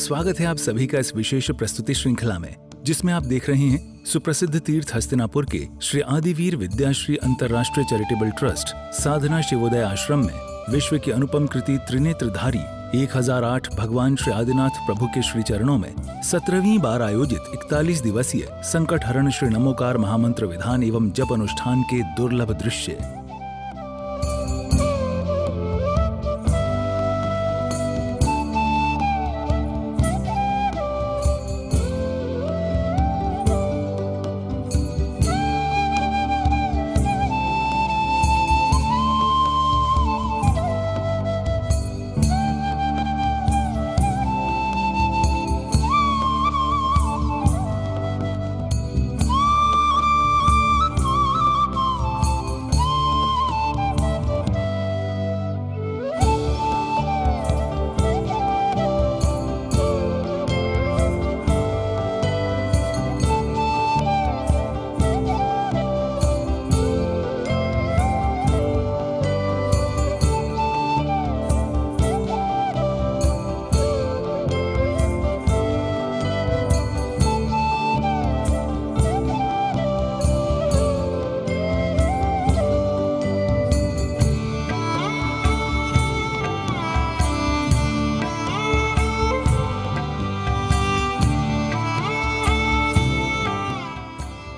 स्वागत है आप सभी का इस विशेष प्रस्तुति श्रृंखला में, जिसमें आप देख रहे हैं सुप्रसिद्ध तीर्थ हस्तिनापुर के श्री आदिवीर विद्याश्री अंतर्राष्ट्रीय चैरिटेबल ट्रस्ट साधना शिवोदय आश्रम में विश्व की अनुपम कृति त्रिनेत्रधारी 1008 भगवान श्री आदिनाथ प्रभु के श्री चरणों में 17वीं बार आयोजित 41 दिवसीय संकट हरण श्री नमोकार महामंत्र विधान एवं जप अनुष्ठान के दुर्लभ दृश्य।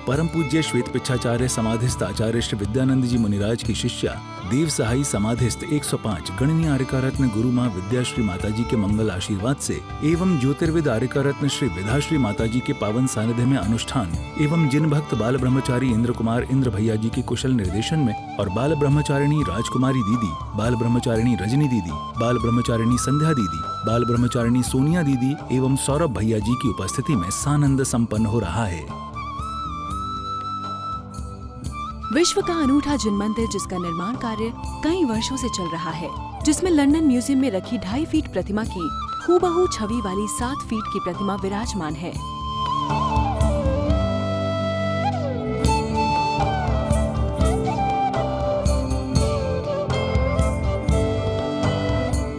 परम पूज्य श्वेत पिच्छाचार्य समाधिस्थ आचार्य श्री विद्यानंद जी मुनिराज की शिष्या देव सहाई समाधिस्थ 105 गणनीय आर्यका रत्न गुरु माँ विद्याश्री माताजी के मंगल आशीर्वाद से एवं ज्योतिर्विद आर्यका रत्न श्री विधाश्री माताजी के पावन सानिध्य में अनुष्ठान एवं जिन भक्त बाल ब्रह्मचारी इंद्र कुमार इंद्र भैया जी के कुशल निर्देशन में और बाल ब्रह्मचारिणी राजकुमारी दीदी, बाल ब्रह्मचारिणी रजनी दीदी, बाल ब्रह्मचारिणी संध्या दीदी, बाल ब्रह्मचारिणी सोनिया दीदी एवं सौरभ भैया जी की उपस्थिति में सानंद संपन्न हो रहा है। विश्व का अनूठा जिन मंदिर जिसका निर्माण कार्य कई वर्षों से चल रहा है, जिसमें लंदन म्यूजियम में रखी 2.5 फीट प्रतिमा की हूबहू छवि वाली 7 फीट की प्रतिमा विराजमान है।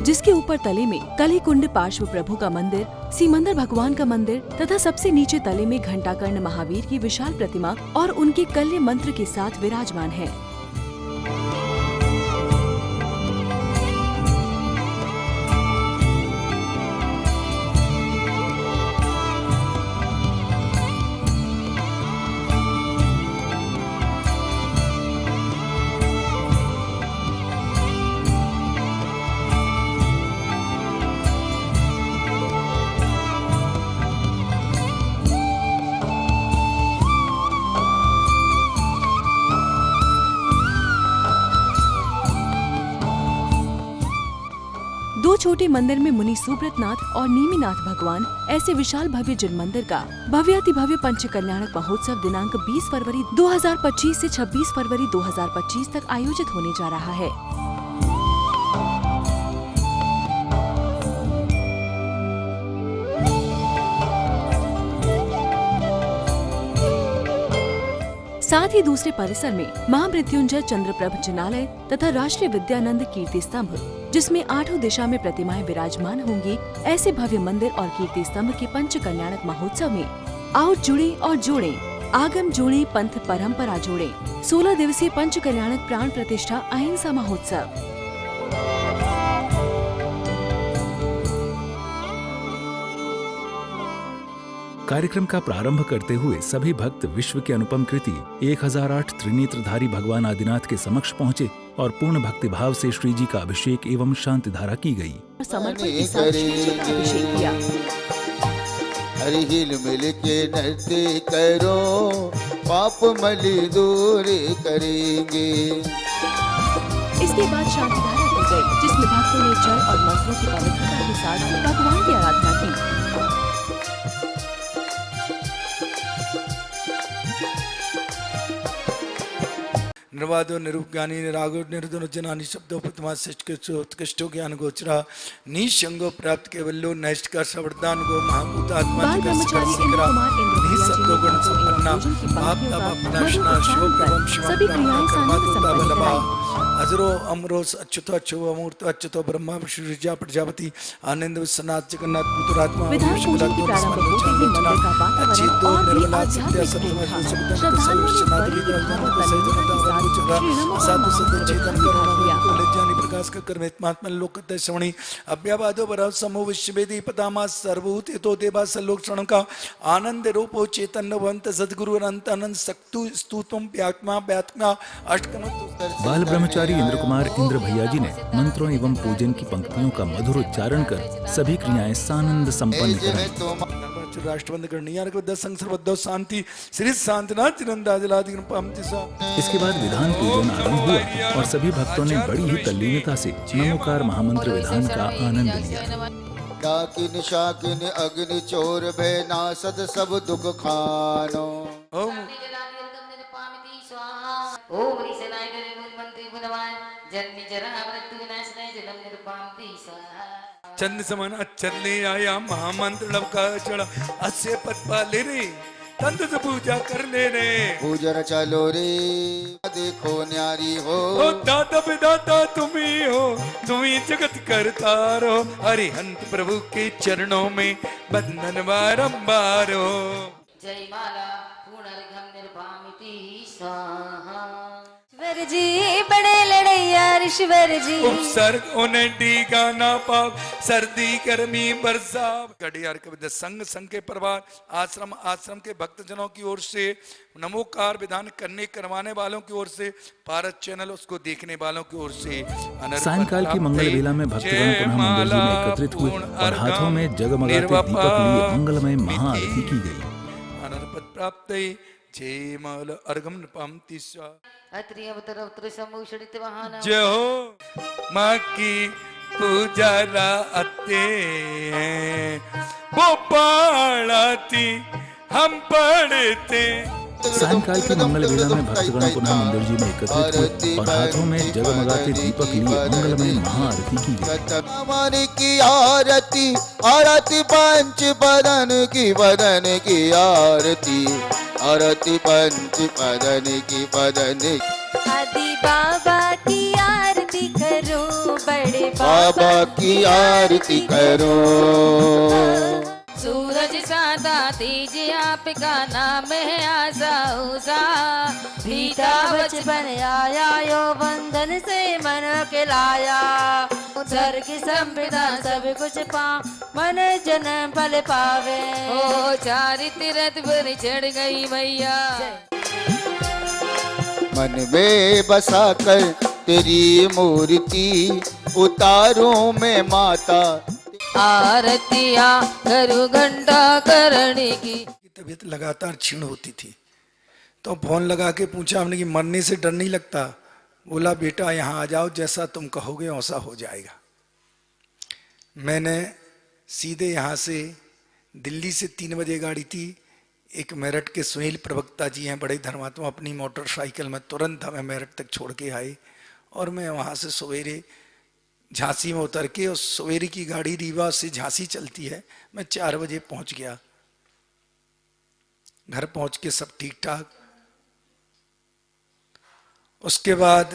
जिसके ऊपर तले में कली कुंड पार्श्व प्रभु का मंदिर, सीमंदर भगवान का मंदिर तथा सबसे नीचे तले में घंटाकर्ण महावीर की विशाल प्रतिमा और उनके कल्य मंत्र के साथ विराजमान है। दो छोटे मंदिर में मुनि सुब्रतनाथ और नीमिनाथ भगवान ऐसे विशाल भव्य जिन मंदिर का भव्याति भव्य पंच कल्याणक महोत्सव दिनांक 20 फरवरी 2025 से 26 फरवरी 2025 तक आयोजित होने जा रहा है। साथ ही दूसरे परिसर में महामृत्युंजय चंद्रप्रभ जिनालय तथा राष्ट्रीय विद्यानंद कीर्ति स्तंभ, जिसमें 8 दिशा में प्रतिमाएं विराजमान होंगी, ऐसे भव्य मंदिर और कीर्ति स्तंभ के पंच कल्याणक महोत्सव में आओ जुड़े और जोड़े, आगम जोड़े पंथ परंपरा जोड़े। 16 दिवसीय पंच कल्याणक प्राण प्रतिष्ठा अहिंसा महोत्सव। कार्यक्रम का प्रारंभ करते हुए सभी भक्त विश्व की अनुपम कृति 1008 त्रिनेत्रधारी भगवान आदिनाथ के समक्ष पहुँचे और पूर्ण भक्ति भाव से श्री जी का अभिषेक एवं शांति धारा की गई। समर्पण के साथ श्री जी का अभिषेक किया। हरि हिल मिल के नृत्य करो, पाप मलि दूर करेंगे। इसके बाद शांति धारा दी गई, जिसमें भक्तों ने जल और मंत्रों की पवित्रता के साथ भगवान की आराधना की। निर्वादो निरूपज्ञानी निरागो निर्दुनजना निशब्दोपतमा उत्कृष्टो ज्ञान गोचरा निशंगो प्राप्त केवलो नैष्ठ का सवरदान गो महाभूतात्मा बाल ब्रह्मचारी इंद्र कुमार इंद्र भैया जी सदोगुण संपन्ना आप तब अपनाशना शोक एवं शिवम सभी क्रियाएं शांति से संपन्न कराएं। अजरो अमरो अच्युतो अच्युत अमूर्त अच्युतो ब्रह्मा विष्णु प्रजापति आनंद विश्वनाथ जगन्नाथ पुत्रात्मा विधान पूजन की प्रारंभ होते ही मंदिर का वातावरण और भी आध्यात्मिक प्रेम था। श्रद्धालुओं ने बड़ी विधान और तन्मयता के साथ श्री नमो साधु सदु चेतन करुणा किया। ज्ञानी प्रकाश का कर्मेत्मात्मन लोकत श्रवणी अभ्यावादो बरा समो विश्ववेदी पतामा सर्वभूत हितो देवा सलोक क्षण का आनंद रूपो चैतन्य भवंत सद्गुरु अनंत अनंत सक्तु स्तुतम व्यात्मा व्यात्मा अष्टकम बाल ब्रह्मचारी इंद्र कुमार इंद्र भैया जी ने मंत्रों एवं पूजन की पंक्तियों का मधुर उच्चारण कर सभी क्रियाएं सानंद संपन्न कराई। राष्ट्रबंद करनीय संसर्वद्धो शांति श्री शांतिनाथ चिरंदाजलादि इसके बाद विधान पूजन आरंभ हुआ और सभी भक्तों ने बड़ी ही तल्लीनता से नमोकार महामंत्र विधान का आनंद लिया। डाकिन शाकिन अग्नि चोर भय नासद सब दुख खानो। ओम ओम ऋषनाय मंत्री बुधवान जन्मी जरा मृत्यु विनाशनाय जन्म निरुपामति स्वाहा। चंद समान चलने आया महामंत्र लवका चढ़ा अस्य पद पाले रे तंद से पूजा कर ले रे पूजन चलो रे देखो न्यारी हो। ओ दाता विदाता तुम्ही हो तुम्ही जगत करतार हो हरिहंत प्रभु के चरणों में बंधन बारंबार हो। जय माला पुनर्घम निरुपामति स्वाहा। ईश्वर जी बड़े लड़ैया ईश्वर जी। उपसर्ग उन्हें गाना पाप सर्दी गर्मी बरसा गढ़ियार कविता संघ संघ के परिवार आश्रम आश्रम के भक्तजनों की ओर से नमोकार विधान करने करवाने वालों की ओर से भारत चैनल उसको देखने वालों की ओर से सायंकाल की मंगल वेला में भक्तगण पुनः मंदिर जी में एकत्रित हुए और हाथों में जगमगाते दीपक लिए मंगलमय महाआरती की गई। अनर्पद प्राप्त जय माल अर्घम नृपामति स्वाहा। अत्रि अवतर अवतर सम्भूषणित वाहन जय हो माँ की पूजा राते वो पढ़ाती हम पढ़ते। सायंकाल की मंगल वेला में भक्तगण पुनः मंदिर जी में एकत्रित हुए और हाथों में जगमगाते दीपक लिए मंगलमय महाआरती की गई। मन की आरती आरती पंच बदन की आरती आरती पंच बदन आदि बाबा की आरती करो बड़े बाबा की आरती करो। सूरज सादा तेज आपका नाम है आजा उजा भीता बचपन आया यो बंधन से मन के लाया स्वर्ग संविदा सब कुछ पा मन जन्म फल पावे। ओ चारि तीरथ पर चढ़ गई मैया मन में बसा कर तेरी मूर्ति उतारूं मैं माता आरतिया करू घंटा करने की। तबीयत लगातार क्षीण होती थी तो फोन लगा के पूछा हमने कि मरने से डर नहीं लगता। बोला बेटा यहाँ आ जाओ जैसा तुम कहोगे वैसा हो जाएगा। मैंने सीधे यहाँ से दिल्ली से 3 बजे गाड़ी थी। एक मेरठ के सुनील प्रवक्ता जी हैं बड़े धर्मात्मा अपनी मोटरसाइकिल में तुरंत हमें मेरठ तक छोड़ के आए और मैं वहाँ से सवेरे झांसी में उतर के उस सवेरे की गाड़ी रीवा से झांसी चलती है। मैं 4 बजे पहुँच गया। घर पहुँच के सब ठीक ठाक। उसके बाद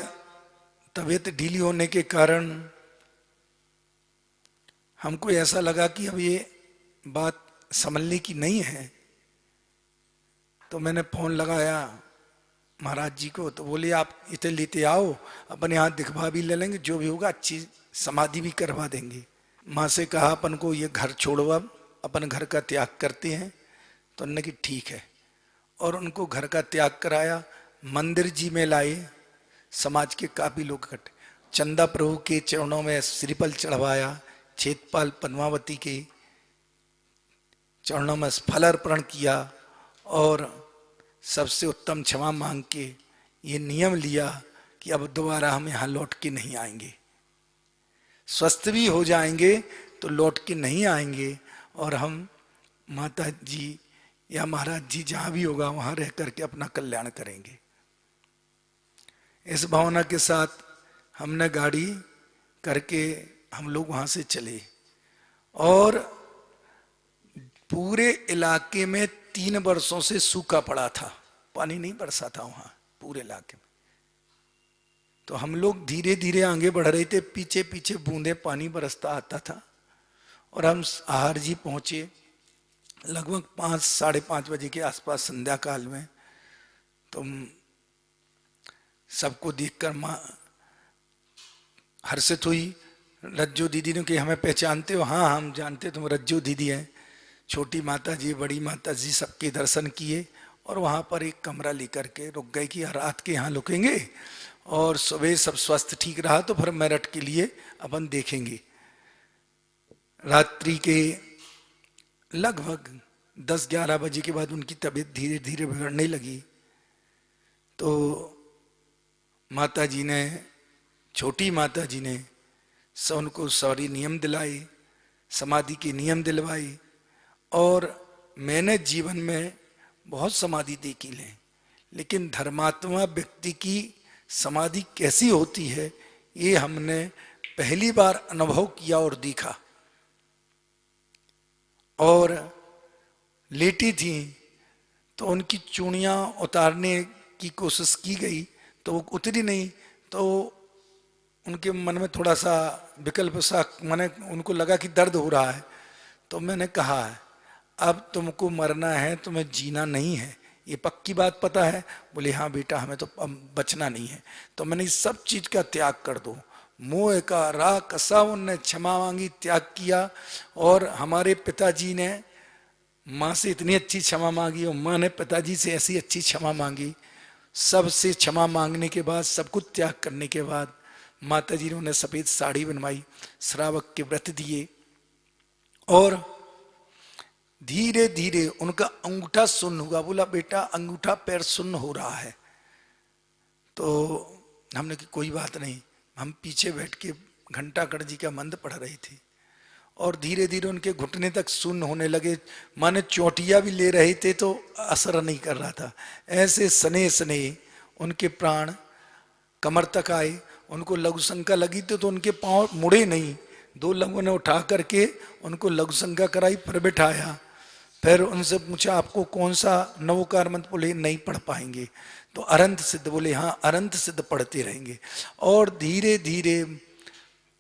तबीयत ढीली होने के कारण हमको ऐसा लगा कि अब ये बात संभलने की नहीं है तो मैंने फोन लगाया महाराज जी को तो बोले आप इतने लेते आओ अपन यहाँ दिखवा भी ले लेंगे जो भी होगा अच्छी समाधि भी करवा देंगे। माँ से कहा अपन को ये घर छोड़ो अब अपन घर का त्याग करते हैं तो उन्होंने कि ठीक है और उनको घर का त्याग कराया। मंदिर जी में लाए समाज के काफ़ी लोग इकट्ठे चंदा प्रभु के चरणों में श्रीफल चढ़वाया। छेदपाल पद्मावती के चरणों में फल अर्पण किया और सबसे उत्तम क्षमा मांग के ये नियम लिया कि अब दोबारा हम यहाँ लौट के नहीं आएंगे। स्वस्थ भी हो जाएंगे तो लौट के नहीं आएंगे और हम माता जी या महाराज जी जहाँ भी होगा वहाँ रह करके अपना कल्याण करेंगे। इस भावना के साथ हमने गाड़ी करके हम लोग वहाँ से चले और पूरे इलाके में 3 वर्षों से सूखा पड़ा था, पानी नहीं बरसा था वहां पूरे इलाके में। तो हम लोग धीरे धीरे आगे बढ़ रहे थे, पीछे पीछे बूंदे पानी बरसता आता था, और हम आहार जी पहुंचे लगभग 5 साढ़े 5 बजे के आसपास संध्या काल में। तो सबको देखकर माँ हर्षित हुई। रज्जो दीदी ने कहा, हमें पहचानते हो? हाँ हम जानते, तुम रज्जो दीदी हैं। छोटी माता जी, बड़ी माता जी, सबके दर्शन किए और वहाँ पर एक कमरा लेकर के रुक गए कि रात के यहाँ रुकेंगे और सुबह सब स्वस्थ ठीक रहा तो फिर मेरठ के लिए अपन देखेंगे। रात्रि के लगभग 10-11 बजे के बाद उनकी तबीयत धीरे धीरे बिगड़ने लगी। तो माता जी ने, छोटी माता जी ने उनको सारी नियम दिलाए, समाधि के नियम दिलवाए। और मैंने जीवन में बहुत समाधि देखी ले, लेकिन धर्मात्मा व्यक्ति की समाधि कैसी होती है ये हमने पहली बार अनुभव किया और देखा। और लेटी थी तो उनकी चूड़ियां उतारने की कोशिश की गई तो वो उतरी नहीं, तो उनके मन में थोड़ा सा विकल्प सा, मैंने उनको लगा कि दर्द हो रहा है। तो मैंने कहा, अब तुमको मरना है, तुम्हें जीना नहीं है, ये पक्की बात पता है? बोले हाँ बेटा, हमें तो बचना नहीं है। तो मैंने इस सब चीज का त्याग कर दो, मोह का राग कसा, उनने क्षमा मांगी, त्याग किया। और हमारे पिताजी ने माँ से इतनी अच्छी क्षमा मांगी और माँ ने पिताजी से ऐसी अच्छी क्षमा मांगी। सबसे क्षमा मांगने के बाद, सब कुछ त्याग करने के बाद माता जी ने उन्हें सफेद साड़ी बनवाई, श्रावक के व्रत दिए और धीरे धीरे उनका अंगूठा सुन्न हुआ। बोला बेटा अंगूठा पैर सुन्न हो रहा है। तो हमने कि कोई बात नहीं। हम पीछे बैठ के घंटाकड़ जी का मंत्र पढ़ रहे थे और धीरे धीरे उनके घुटने तक सुन्न होने लगे। माने चोटिया भी ले रहे थे तो असर नहीं कर रहा था। ऐसे सने सने उनके प्राण कमर तक आए। उनको लघु शंका लगी तो उनके पांव मुड़े नहीं। 2 लोगों ने उठा करके उनको लघु शंका कराई, फिर बिठाया। फिर उनसे पूछा आपको कौन सा नवोकार मंत्र? बोले नहीं पढ़ पाएंगे। तो अरंत सिद्ध? बोले हाँ अरंत सिद्ध पढ़ते रहेंगे। और धीरे धीरे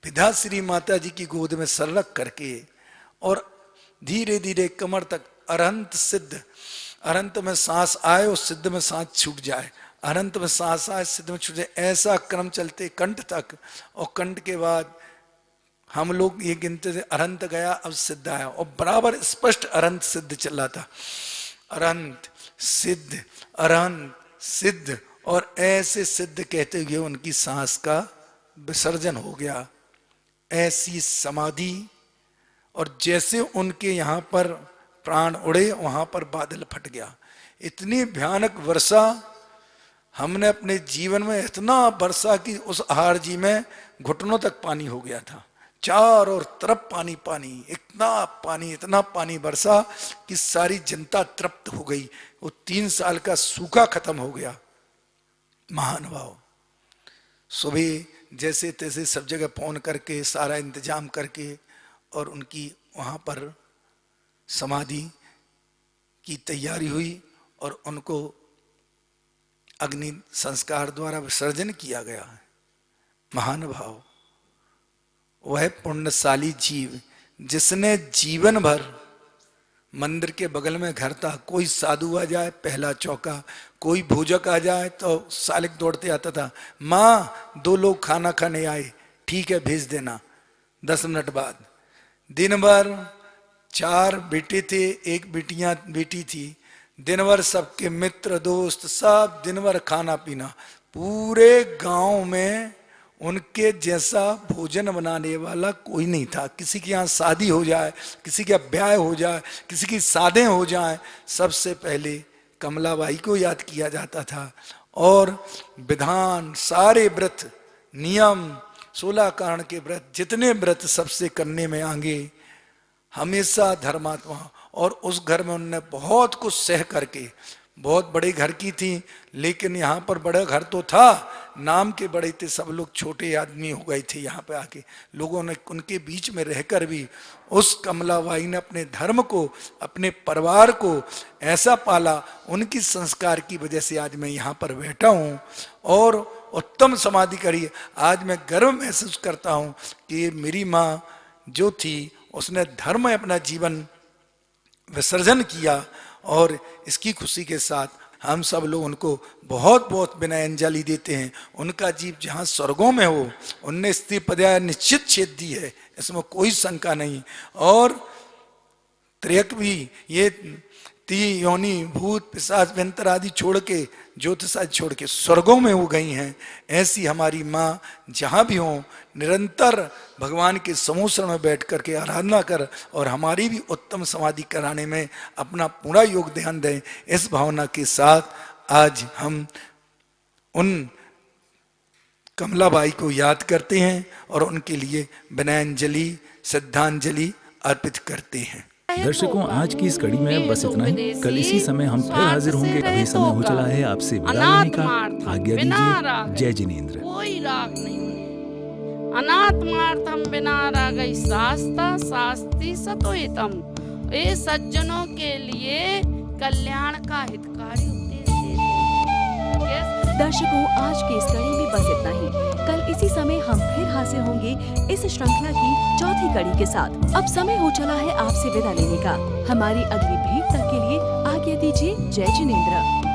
विद्याश्री माता जी की गोद में सर रख करके और धीरे धीरे कमर तक अरंत सिद्ध, अरंत में सांस आए और सिद्ध में सांस छूट जाए, अनंत में सांस आए सिद्ध में छूट जाए, ऐसा क्रम चलते कंठ तक। और कंठ के बाद हम लोग ये गिनते थे अनंत गया, अब सिद्ध आया और बराबर स्पष्ट अनंत सिद्ध चल रहा था। अनंत सिद्ध, अनंत सिद्ध, और ऐसे सिद्ध कहते हुए उनकी सांस का विसर्जन हो गया। ऐसी समाधि। और जैसे उनके यहाँ पर प्राण उड़े वहां पर बादल फट गया। इतनी भयानक वर्षा हमने अपने जीवन में, इतना वर्षा कि उस आहार जी में घुटनों तक पानी हो गया था। चारों तरफ पानी पानी, इतना पानी बरसा कि सारी जनता तृप्त हो गई। वो 3 साल का सूखा खत्म हो गया। महानुभाव सुबह जैसे तैसे सब जगह फोन करके सारा इंतजाम करके और उनकी वहां पर समाधि की तैयारी हुई और उनको अग्नि संस्कार द्वारा विसर्जन किया गया है। महानुभाव वह पुण्यशाली जीव जिसने जीवन भर मंदिर के बगल में घर था, कोई साधु आ जाए पहला चौका, कोई भोजक आ जाए तो सालिक दौड़ते आता था, माँ 2 लोग खाना खाने आए, ठीक है भेज देना 10 मिनट बाद। दिन भर 4 बेटे थे, 1 बेटी थी। दिन भर सबके मित्र दोस्त सब दिन भर खाना पीना। पूरे गांव में उनके जैसा भोजन बनाने वाला कोई नहीं था। किसी के यहाँ शादी हो जाए, किसी का ब्याह हो जाए, किसी की शादी हो जाए, सबसे पहले कमलाबाई को याद किया जाता था। और विधान, सारे व्रत, नियम, 16 कारण के व्रत, जितने व्रत सबसे करने में आगे हमेशा धर्मात्मा। और उस घर में उन्होंने बहुत कुछ सह करके बहुत बड़े घर की थी, लेकिन यहाँ पर बड़ा घर तो था, नाम के बड़े थे, सब लोग छोटे आदमी हो गए थे। यहाँ पे आके लोगों ने उनके बीच में रहकर भी उस कमलाबाई ने अपने धर्म को, अपने परिवार को ऐसा पाला, उनकी संस्कार की वजह से आज मैं यहाँ पर बैठा हूँ और उत्तम समाधि करी। आज मैं गर्व महसूस करता हूँ कि मेरी माँ जो थी उसने धर्म में अपना जीवन विसर्जन किया, और इसकी खुशी के साथ हम सब लोग उनको बहुत बहुत विनय अंजलि देते हैं। उनका जीव जहाँ स्वर्गों में हो, उनने स्त्री पदया निश्चित छेद दी है, इसमें कोई शंका नहीं। और त्रियक भी ये ती योनि भूत पिशाच व्यंतर आदि छोड़ के, ज्योतिष आदि छोड़ के स्वर्गों में हो गई हैं। ऐसी हमारी माँ जहाँ भी हो निरंतर भगवान के समूह में बैठ करके आराधना कर और हमारी भी उत्तम समाधि कराने में अपना पूरा योगदान दें। इस भावना के साथ आज हम उन कमलाबाई को याद करते हैं और उनके लिए विनयाञ्जलि श्रद्धांजलि अर्पित करते हैं। दर्शकों, आज की इस कड़ी में बस इतना ही। कल इसी समय हम फिर हाजिर होंगे। अभी समय हो चला है आपसे विदा लेने का। आज्ञा दीजिए। जय जिनेंद्र। कोई राग नहीं उन्हें। अनात्मार्थम बिना रागई शास्ता शास्ति सतोहितम। ये सज्जनों के लिए कल्याण का हितकारी उपदेश देते हैं। दर्शकों, आज की इस कड़ी में बस इतना ही। कल इसी समय हम फिर हाजिर होंगे इस श्रृंखला की चौथी कड़ी के साथ। अब समय हो चला है आपसे विदा लेने का। हमारी अगली भेंट तक के लिए आज्ञा दीजिए। जय जिनेंद्र।